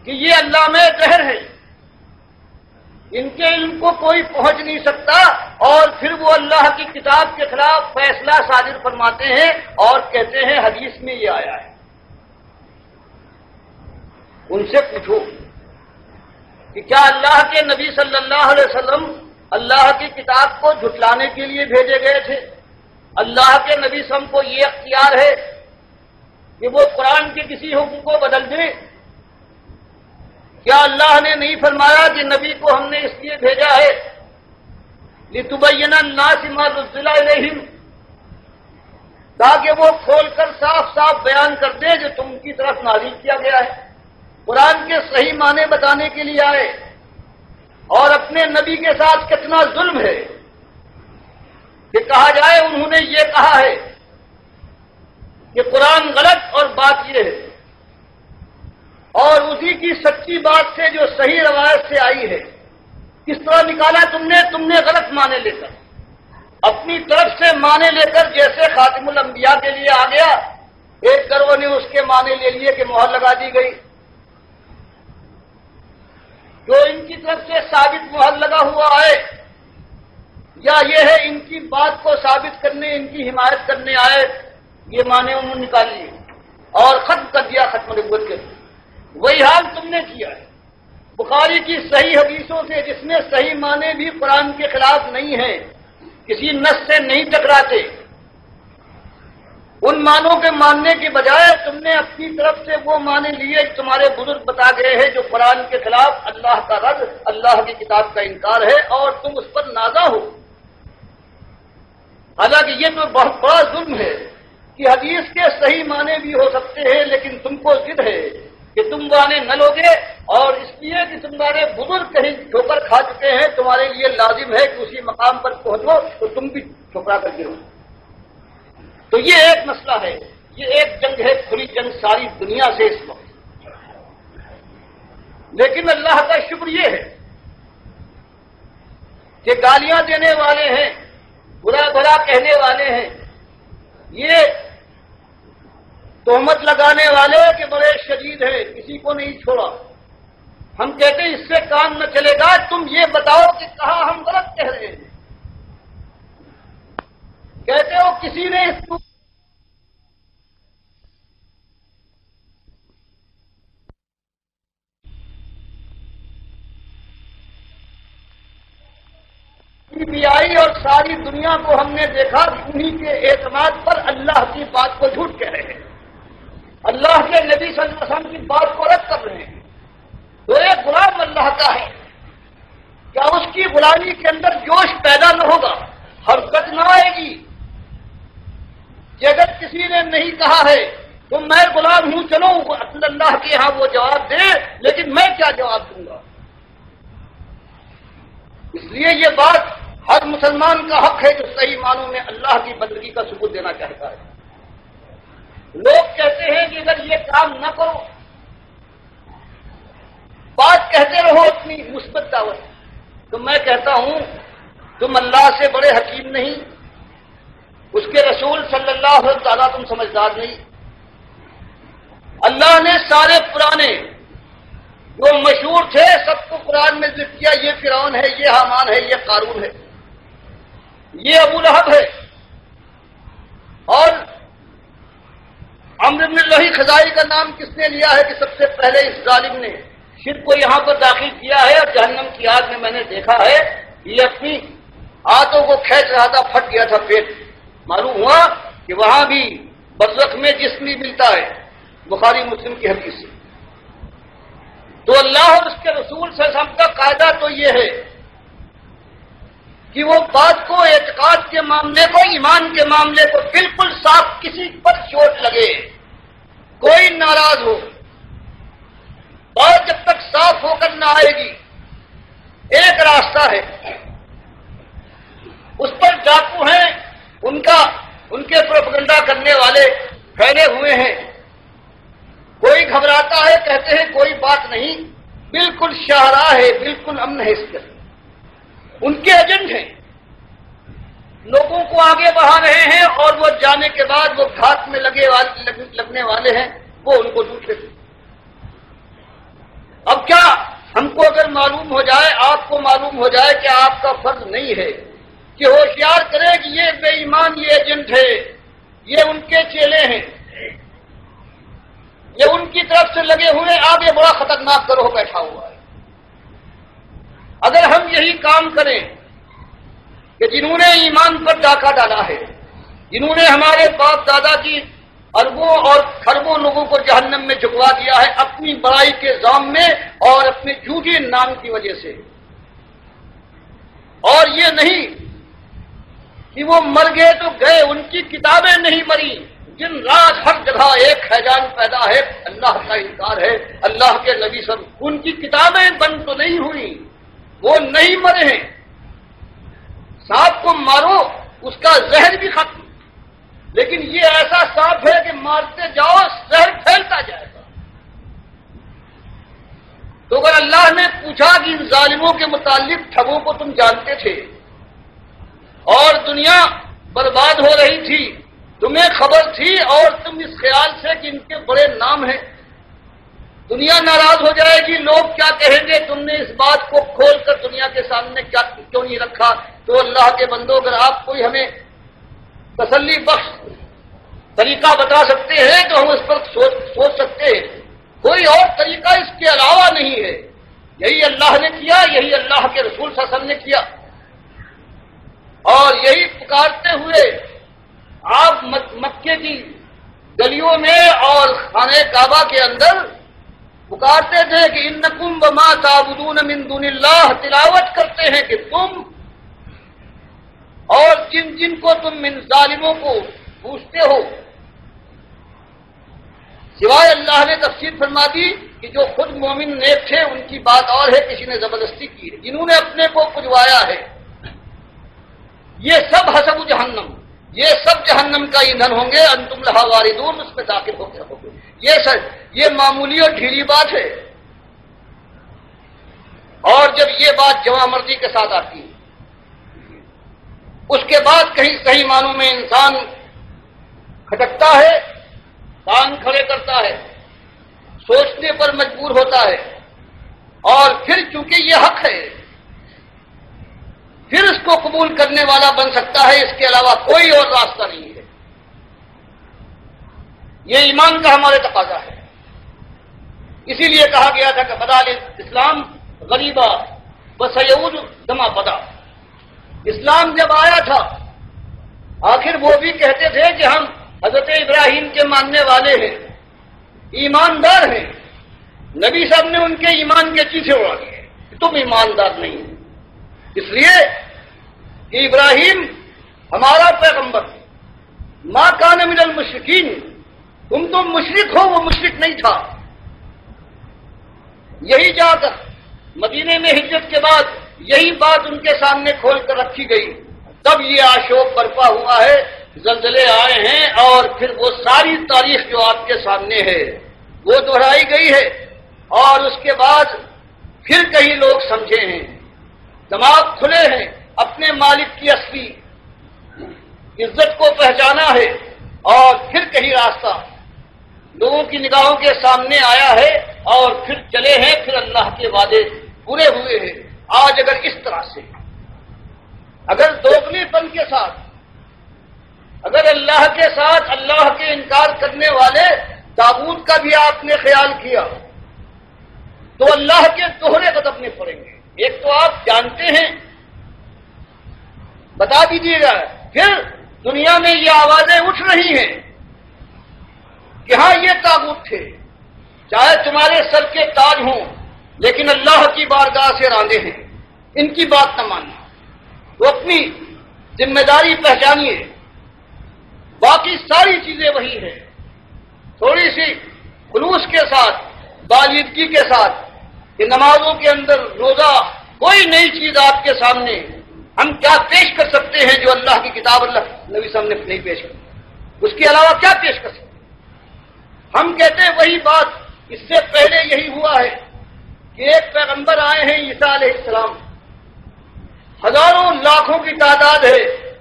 کہ یہ علامہ دہر ہے، ان کے علم کو کوئی پہنچ نہیں سکتا، اور پھر وہ اللہ کی کتاب کے خلاف فیصلہ صادر فرماتے ہیں اور کہتے ہیں حدیث میں یہ آیا ہے۔ ان سے پوچھو کہ کیا اللہ کے نبی صلی اللہ علیہ وسلم اللہ کی کتاب کو جھٹلانے کے لیے بھیجے گئے تھے؟ اللہ کے نبی صلی اللہ علیہ وسلم کو یہ اختیار ہے کہ وہ قرآن کے کسی حکم کو بدل دیں؟ کیا اللہ نے نہیں فرمایا کہ نبی کو ہم نے اس لیے بھیجا ہے لِتُبَيِّنَ النَّاسِ مَا نُزِّلَ إِلَيْهِمْ، تاکہ وہ کھول کر صاف صاف بیان کر دے جو تم کی طرف نازل کیا گیا ہے، قرآن کے صحیح معنی بتانے کے لیے آئے۔ اور اپنے نبی کے ساتھ کتنا ظلم ہے کہ کہا جائے انہوں نے یہ کہا ہے کہ قرآن غلط اور بات یہ ہے، اور اسی کی سچی بات سے جو صحیح روایت سے آئی ہے کس طرح نکالا تم نے غلط معنی لے کر، اپنی طرف سے معنی لے کر، جیسے خاتم الانبیاء کے لیے آ گیا، ایک گروہ نے اس کے معنی لے لیے کہ مہر لگا دی گئی، جو ان کی طرف سے ثابت مہر لگا ہوا ہے، یا یہ ہے ان کی بات کو ثابت کرنے، ان کی حمایت کرنے آئے، یہ معنی انہوں نے نکال لیے اور ختم کر دیا ختم نبوت کے۔ وہی حال تم نے کیا ہے بخاری کی صحیح حدیثوں سے، جس میں صحیح معنی بھی قرآن کے خلاف نہیں ہیں، کسی نص سے نہیں ٹکراتے، ان معنوں کے ماننے کے بجائے تم نے اپنی طرف سے وہ معنی لیے تمہارے بزرگ بتا گئے ہیں جو قرآن کے خلاف اللہ کا رد، اللہ کی کتاب کا انکار ہے، اور تم اس پر نازا ہو۔ حالانکہ یہ تو بہت بڑا ظلم ہے کہ حدیث کے صحیح معنی بھی ہو سکتے ہیں، لیکن تم کو ضد ہے کہ تم معنی نہ لوگے، اور اس لیے کہ تمہارے بزرگ کہیں ٹھوکر کھا چکے ہیں، تمہارے لیے لازم ہے کہ اسی مقام پر پہنچو تو تم بھی ٹھکرا کر گرو۔ تو یہ ایک مسئلہ ہے، یہ ایک جنگ ہے، کھلی جنگ ساری دنیا سے اس وقت۔ لیکن اللہ کا شکر یہ ہے کہ گالیاں دینے والے ہیں، برا بھلا کہنے والے ہیں، یہ تہمت لگانے والے کہ بڑے شدید ہیں، کسی کو نہیں چھوڑا. ہم کہتے ہیں اس سے کام نہ چلے گا، تم یہ بتاؤ کہ کہاں ہم غلط کہہ رہے ہیں. کہتے ہو کسی نے اس کو پی ٹی آئی اور ساری دنیا کو ہم نے دیکھا انہی کے اعتماد پر اللہ کی بات کو جھوٹ کہہ رہے ہیں، اللہ کے نبی صلی اللہ علیہ وسلم کی بات کو رد کر رہے ہیں. تو ایک غلام اللہ کا ہے، کیا اس کی غلامی کے اندر جوش پیدا نہ ہوگا، حرکت نہ آئے گی کہ اگر کسی نے نہیں کہا ہے تو میں غلام ہوں، چلو اللہ کے ہاں وہ جواب دے، لیکن میں کیا جواب دوں گا. اس لیے یہ بات ہر مسلمان کا حق ہے جو صحیح معنوں میں اللہ کی بندگی کا ثبوت دینا چاہتا ہے. لوگ کہتے ہیں کہ اگر یہ کام نہ کرو، بات کہتے رہو اپنی مثبت دعوت، تو میں کہتا ہوں تم اللہ سے بڑے حکیم نہیں، اس کے رسول صلی اللہ علیہ وسلم تم سمجھدار نہیں. اللہ نے سارے پرانے جو مشہور تھے سب کو قرآن میں ذکر کیا، یہ فرعون ہے، یہ حامان ہے، یہ قارون ہے، یہ ابو لہب ہے. اور عمرو بن لہی خزائی کا نام کس نے لیا ہے کہ سب سے پہلے اس ظالم نے شرک کو یہاں پر داخل کیا ہے، اور جہنم کی آگ میں نے دیکھا ہے یہ اپنی ہاتھوں کو کھینچ رہا تھا، پھٹ گیا تھا پیٹ. معلوم ہوا کہ وہاں بھی برزخ میں جسم بھی ملتا ہے، بخاری مسلم کی حدیث سے. تو اللہ اور اس کے رسول صلی اللہ علیہ وسلم کا قاعدہ تو یہ ہے کہ وہ بات کو، اعتقاد کے معاملے کو، ایمان کے معاملے کو بالکل صاف، کسی پر چوٹ لگے، کوئی ناراض ہو، بات جب تک صاف ہو کر نہ آئے گی. ایک راستہ ہے، اس پر ڈاکو ہیں، ان کے پروپیگنڈا کرنے والے پھیلے ہوئے ہیں. کوئی گھبراتا ہے، کہتے ہیں کوئی بات نہیں، بالکل شاہراہ ہے، بالکل امن ہے. اس کے ان کے ایجنٹ ہیں، لوگوں کو آگے بڑھا رہے ہیں، اور وہ جانے کے بعد وہ گھات میں لگنے والے ہیں، وہ ان کو لوٹ لیتے. اب کیا ہم کو اگر معلوم ہو جائے، آپ کو معلوم ہو جائے کہ آپ کا فرض نہیں ہے کہ ہوشیار کرے کہ یہ بے ایمان، یہ ایجنٹ ہے، یہ ان کے چیلے ہیں، یہ ان کی طرف سے لگے ہوئے، آگے بڑا خطرناک گروہ بیٹھا ہوا ہے. اگر ہم یہی کام کریں کہ جنہوں نے ایمان پر ڈاکہ ڈالا ہے، جنہوں نے ہمارے باپ دادا کی اربوں اور کھربوں لوگوں کو جہنم میں جھکوا دیا ہے اپنی بڑائی کے الزام میں اور اپنے جھوٹے نام کی وجہ سے، اور یہ نہیں کہ وہ مر گئے تو گئے، ان کی کتابیں نہیں مری. دن رات ہر جگہ ایک خیجان پیدا ہے، اللہ کا انکار ہے، اللہ کے نبی سب، ان کی کتابیں بند تو نہیں ہوئی، وہ نہیں مرے ہیں. سانپ کو مارو اس کا زہر بھی ختم، لیکن یہ ایسا سانپ ہے کہ مارتے جاؤ زہر پھیلتا جائے گا. تو اگر اللہ نے پوچھا کہ ان ظالموں کے متعلق ٹھگوں کو تم جانتے تھے اور دنیا برباد ہو رہی تھی، تمہیں خبر تھی، اور تم اس خیال سے کہ ان کے بڑے نام ہیں، دنیا ناراض ہو جائے گی، لوگ کیا کہیں گے، تم نے اس بات کو کھول کر دنیا کے سامنے کیوں نہیں رکھا. تو اللہ کے بندوں، اگر آپ کوئی ہمیں تسلی بخش طریقہ بتا سکتے ہیں تو ہم اس پر سوچ سکتے ہیں. کوئی اور طریقہ اس کے علاوہ نہیں ہے. یہی اللہ نے کیا، یہی اللہ کے رسول صلی اللہ علیہ وسلم نے کیا، اور یہی پکارتے ہوئے آپ مکے کی گلیوں میں اور خانہ کعبہ کے اندر پکارتے تھے کہ انکم وما تعبدون من دون اللہ، تلاوت کرتے ہیں کہ تم اور جن کو تم من ظالموں کو پوچھتے ہو، سوائے اللہ نے تفسیر فرما دی کہ جو خود مومن نیک تھے ان کی بات اور ہے، کسی نے زبردستی کی ہے، جنہوں نے اپنے کو پجوایا ہے، یہ سب حسب جہنم، یہ سب جہنم کا ایندھن ہوں گے، انتم لہا واردون، اس میں داخل ہو کے رہو گے. یہ معمولی اور ڈھیلی بات ہے. اور جب یہ بات جواں مرضی کے ساتھ آتی ہے، اس کے بعد کہیں صحیح معنوں میں انسان کھٹکتا ہے کان کھڑے کرتا ہے، سوچنے پر مجبور ہوتا ہے، اور پھر چونکہ یہ حق ہے پھر اس کو قبول کرنے والا بن سکتا ہے، اس کے علاوہ کوئی اور راستہ نہیں ہے۔ یہ ایمان کا ہمارے تقاضا ہے۔ اسی لیے کہا گیا تھا کہ بدال اسلام غریبا وسیعود کما بدا۔ اسلام جب آیا تھا آخر وہ بھی کہتے تھے کہ ہم حضرت ابراہیم کے ماننے والے ہیں، ایماندار ہیں۔ نبی صاحب نے ان کے ایمان کے چیزیں اڑا دیے کہ تم ایماندار نہیں ہو، اس لیے کہ ابراہیم ہمارا پیغمبر ما کان من المشرکین، تم مشرک ہو، وہ مشرک نہیں تھا۔ یہی جا کر مدینے میں ہجرت کے بعد یہی بات ان کے سامنے کھول کر رکھی گئی، تب یہ آشوب برپا ہوا ہے، زلزلے آئے ہیں، اور پھر وہ ساری تاریخ جو آپ کے سامنے ہے وہ دہرائی گئی ہے، اور اس کے بعد پھر کئی لوگ سمجھے ہیں، دماغ کھلے ہیں، اپنے مالک کی اصلی عزت کو پہچانا ہے، اور پھر کہیں راستہ لوگوں کی نگاہوں کے سامنے آیا ہے، اور پھر چلے ہیں، پھر اللہ کے وعدے پورے ہوئے ہیں۔ آج اگر اس طرح سے، اگر دوگلے پن کے ساتھ، اگر اللہ کے ساتھ اللہ کے انکار کرنے والے تابوت کا بھی آپ نے خیال کیا تو اللہ کے دوہرے قدم پڑیں گے۔ ایک تو آپ جانتے ہیں، بتا دیجیے گا، پھر دنیا میں یہ آوازیں اٹھ رہی ہیں کہ ہاں یہ تابوت تھے، چاہے تمہارے سر کے تاج ہوں لیکن اللہ کی بارگاہ سے راندے ہیں، ان کی بات نہ ماننا۔ تو اپنی ذمہ داری پہچانیے، باقی ساری چیزیں وہی ہیں، تھوڑی سی خلوص کے ساتھ، بالیدگی کے ساتھ، کہ نمازوں کے اندر روزہ کوئی نئی چیز آپ کے سامنے ہم کیا پیش کر سکتے ہیں جو اللہ کی کتاب اللہ نبی صاحب نے نہیں پیش کی، اس کے علاوہ کیا پیش کر سکتے ہیں؟ ہم کہتے ہیں وہی بات، اس سے پہلے یہی ہوا ہے کہ ایک پیغمبر آئے ہیں عیسیٰ علیہ السلام، ہزاروں لاکھوں کی تعداد ہے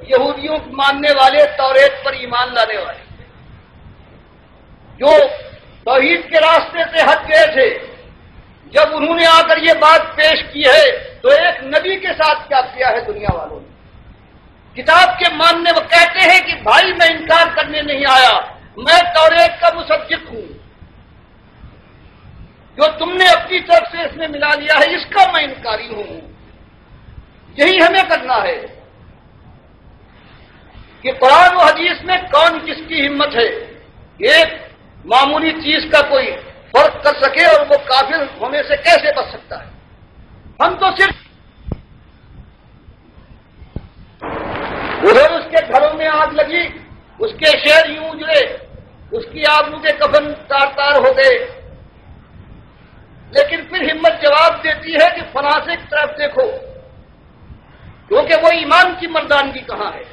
یہودیوں کو ماننے والے، توریت پر ایمان لانے والے، جو توحید کے راستے سے ہٹ گئے تھے۔ جب انہوں نے آ کر یہ بات پیش کی ہے تو ایک نبی کے ساتھ کیا کیا ہے دنیا والوں نے؟ کتاب کے ماننے وہ کہتے ہیں کہ بھائی میں انکار کرنے نہیں آیا، میں توریت کا مصدق ہوں، جو تم نے اپنی طرف سے اس میں ملا لیا ہے اس کا میں انکاری ہوں۔ یہی ہمیں کرنا ہے کہ قرآن و حدیث میں کون کس کی ہمت ہے، ایک معمولی چیز کا کوئی فرق کر سکے اور وہ کافر ہونے سے کیسے بچ سکتا ہے؟ ہم تو صرف ادھر اس کے گھروں میں آگ لگی، اس کے شہر یوں اجڑے، اس کی آبرو کے کفن تار تار ہو گئے، لیکن پھر ہمت جواب دیتی ہے کہ فلاں سے کی طرف دیکھو، کیونکہ وہ ایمان کی مردانگی کہاں ہے؟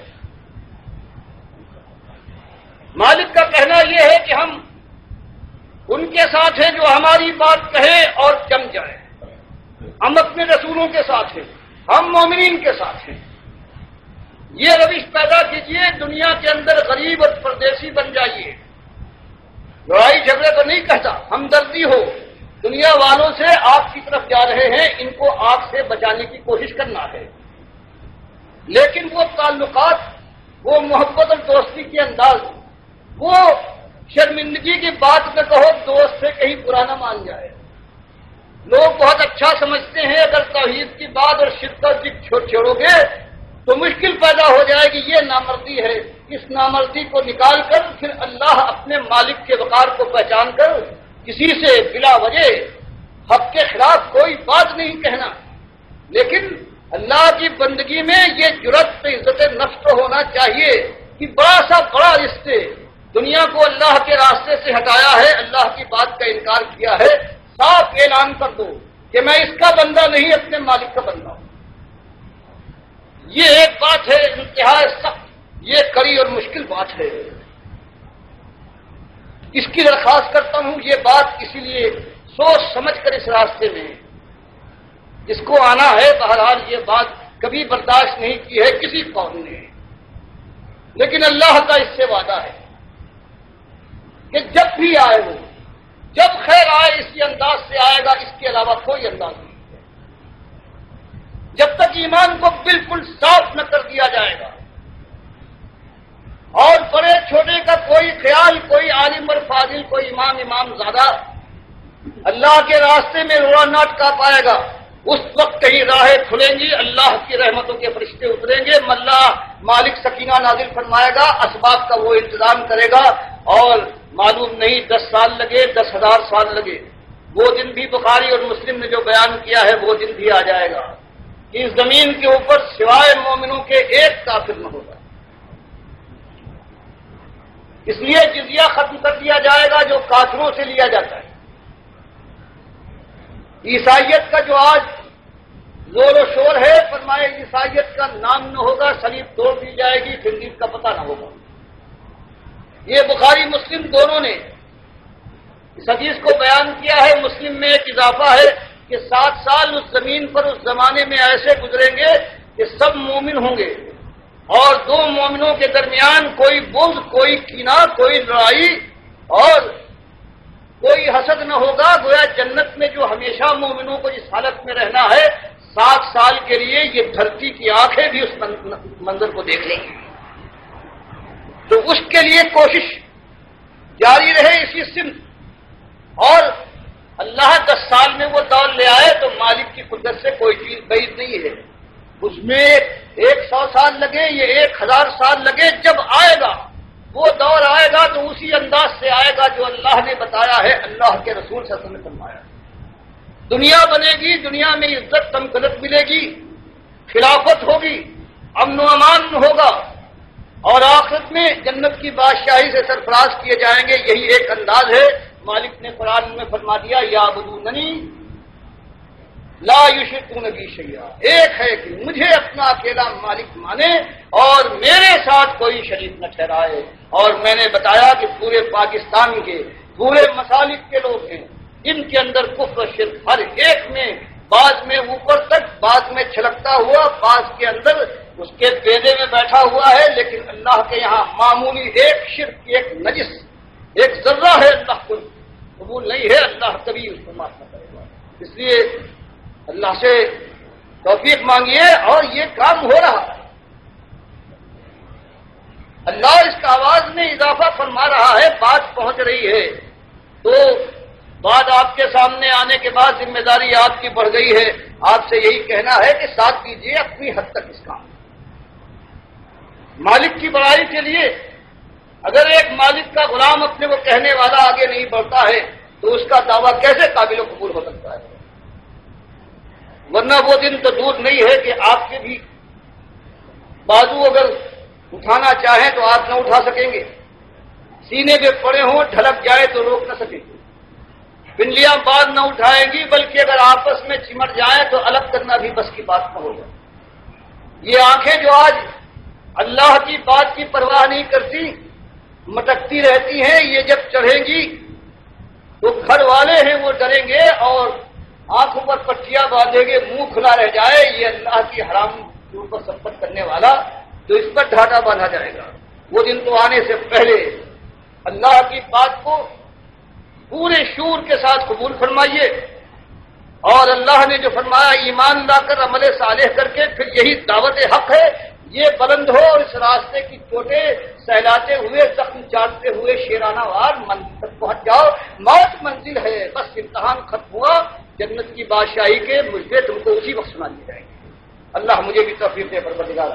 مالک کا کہنا یہ ہے کہ ہم ان کے ساتھ ہیں جو ہماری بات کہے اور جم جائے، ہم اپنے رسولوں کے ساتھ ہیں، ہم مومنین کے ساتھ ہیں۔ یہ روش پیدا کیجئے، دنیا کے اندر غریب اور پردیسی بن جائیے۔ لڑائی جھگڑے تو نہیں کہتا، ہمدردی ہو، دنیا والوں سے آپ کی طرف جا رہے ہیں، ان کو آگ سے بچانے کی کوشش کرنا ہے، لیکن وہ تعلقات، وہ محبت اور دوستی کے انداز، وہ شرمندگی کی بات نہ کہو دوست سے کہیں پرانا مان جائے۔ لوگ بہت اچھا سمجھتے ہیں اگر توحید کی بات اور شرک کا ذکر چھوڑو گے تو مشکل پیدا ہو جائے گی، یہ نامردی ہے۔ اس نامردی کو نکال کر پھر اللہ اپنے مالک کے وقار کو پہچان کر کسی سے بلا وجہ حق کے خلاف کوئی بات نہیں کہنا، لیکن اللہ کی بندگی میں یہ جرأت عزت نفس تو ہونا چاہیے کہ بڑا سا بڑا رشتے دنیا کو اللہ کے راستے سے ہٹایا ہے، اللہ کی بات کا انکار کیا ہے، صاف اعلان کر دو کہ میں اس کا بندہ نہیں اپنے مالک کا بندہ ہوں۔ یہ ایک بات ہے انتہائی سخت، یہ کڑی اور مشکل بات ہے، اس کی درخواست کرتا ہوں۔ یہ بات اسی لیے سوچ سمجھ کر اس راستے میں جس کو آنا ہے، بہرحال یہ بات کبھی برداشت نہیں کی ہے کسی قوم نے، لیکن اللہ کا اس سے وعدہ ہے کہ جب بھی آئے وہ، جب خیر آئے اسی انداز سے آئے گا، اس کے علاوہ کوئی انداز نہیں ہے۔ جب تک ایمان کو بالکل صاف نہ کر دیا جائے گا اور بڑے چھوٹے کا کوئی خیال، کوئی عالم اور فاضل، کوئی امام زیادہ اللہ کے راستے میں روڑا نہ اٹکا پائے گا، اس وقت کہیں راہیں کھلیں گی، اللہ کی رحمتوں کے فرشتے اتریں گے، اللہ مالک سکینہ نازل فرمائے گا، اسباب کا وہ انتظام کرے گا، اور معلوم نہیں 10 سال لگے، 10,000 سال لگے، وہ دن بھی بخاری اور مسلم نے جو بیان کیا ہے وہ دن بھی آ جائے گا کہ اس زمین کے اوپر سوائے مومنوں کے ایک کافر نہ ہوگا۔ اس لیے جزیہ ختم کر دیا جائے گا جو کافروں سے لیا جاتا ہے۔ عیسائیت کا جو آج زور و شور ہے، فرمائے عیسائیت کا نام نہ ہوگا، صلیب توڑ دی جائے گی، خنزیر کا پتہ نہ ہوگا۔ یہ بخاری مسلم دونوں نے اس حدیث کو بیان کیا ہے۔ مسلم میں ایک اضافہ ہے کہ 7 سال اس زمین پر اس زمانے میں ایسے گزریں گے کہ سب مومن ہوں گے، اور 2 مومنوں کے درمیان کوئی بغض، کوئی کینہ، کوئی لڑائی اور کوئی حسد نہ ہوگا۔ گویا جنت میں جو ہمیشہ مومنوں کو اس حالت میں رہنا ہے، 7 سال کے لیے یہ دھرتی کی آنکھیں بھی اس منظر کو دیکھ لیں گی۔ تو اس کے لیے کوشش جاری رہے اسی سمت، اور اللہ 10 سال میں وہ دور لے آئے تو مالک کی قدرت سے کوئی چیز بعید نہیں ہے۔ اس میں 100 سال لگے، یہ 1000 سال لگے، جب آئے گا وہ دور آئے گا تو اسی انداز سے آئے گا جو اللہ نے بتایا ہے، اللہ کے رسول صلی اللہ علیہ وسلم نے فرمایا۔ دنیا بنے گی، دنیا میں عزت تمکنت ملے گی، خلافت ہوگی، امن و امان ہوگا، اور آخرت میں جنت کی بادشاہی سے سرفراز کیے جائیں گے۔ یہی ایک انداز ہے۔ مالک نے قرآن میں فرما دیا، یعبدوننی لا یشرکون بی شیئا، ایک ہے کہ مجھے اپنا اکیلا مالک مانے اور میرے ساتھ کوئی شریک نہ ٹھہرائے۔ اور میں نے بتایا کہ پورے پاکستان کے پورے مسالک کے لوگ ہیں، ان کے اندر کفر و شرک ہر ایک میں، بعض میں اوپر تک، بعض میں چھلکتا ہوا، بعض کے اندر اس کے بیدے میں بیٹھا ہوا ہے، لیکن اللہ کے یہاں معمولی ایک شرک، ایک نجس، ایک ذرہ ہے، اللہ کو قبول نہیں ہے، اللہ کبھی اس کو معاف نہ کرے گا۔ اس لیے اللہ سے توفیق مانگیے، اور یہ کام ہو رہا ہے۔ اللہ اس کا آواز میں اضافہ فرما رہا ہے، بات پہنچ رہی ہے، تو بات آپ کے سامنے آنے کے بعد ذمہ داری آپ کی بڑھ گئی ہے۔ آپ سے یہی کہنا ہے کہ ساتھ کیجیے اپنی حد تک اس کام۔ مالک کی بڑائی کے لیے اگر ایک مالک کا غلام اپنے کو کہنے والا آگے نہیں بڑھتا ہے تو اس کا دعویٰ کیسے قابل و قبول ہو سکتا ہے؟ ورنہ وہ دن تو دور نہیں ہے کہ آپ کے بھی بازو اگر اٹھانا چاہیں تو آپ نہ اٹھا سکیں گے، سینے پہ پڑے ہوں ڈھلک جائے تو روک نہ سکیں گے، پنڈلیاں بعد نہ اٹھائیں گی، بلکہ اگر آپس میں چمٹ جائیں تو الگ کرنا بھی بس کی بات نہ ہوگا۔ یہ آنکھیں جو آج اللہ کی بات کی پرواہ نہیں کرتی، مٹکتی رہتی ہیں، یہ جب چڑھیں گی تو گھر والے ہیں وہ ڈریں گے اور آنکھوں پر پٹیاں باندھیں گے، منہ کھلا رہ جائے، یہ اللہ کی حرام کے اوپر سبقت کرنے والا، تو اس پر ڈھاٹا باندھا جائے گا۔ وہ دن تو آنے سے پہلے اللہ کی بات کو پورے شعور کے ساتھ قبول فرمائیے، اور اللہ نے جو فرمایا ایمان لا کر عمل صالح کر کے پھر یہی دعوت حق ہے، یہ بلند ہو اور اس راستے کی چوٹیں سہلاتے ہوئے، زخم چاٹتے ہوئے شیرانہ وار منزل تک پہنچ جاؤ۔ موت منزل ہے، بس امتحان ختم ہوا، جنت کی بادشاہی کے مجھے تم کو اسی وقت سنا دی جائے گی۔ اللہ مجھے بھی توفیق دے، پروردگار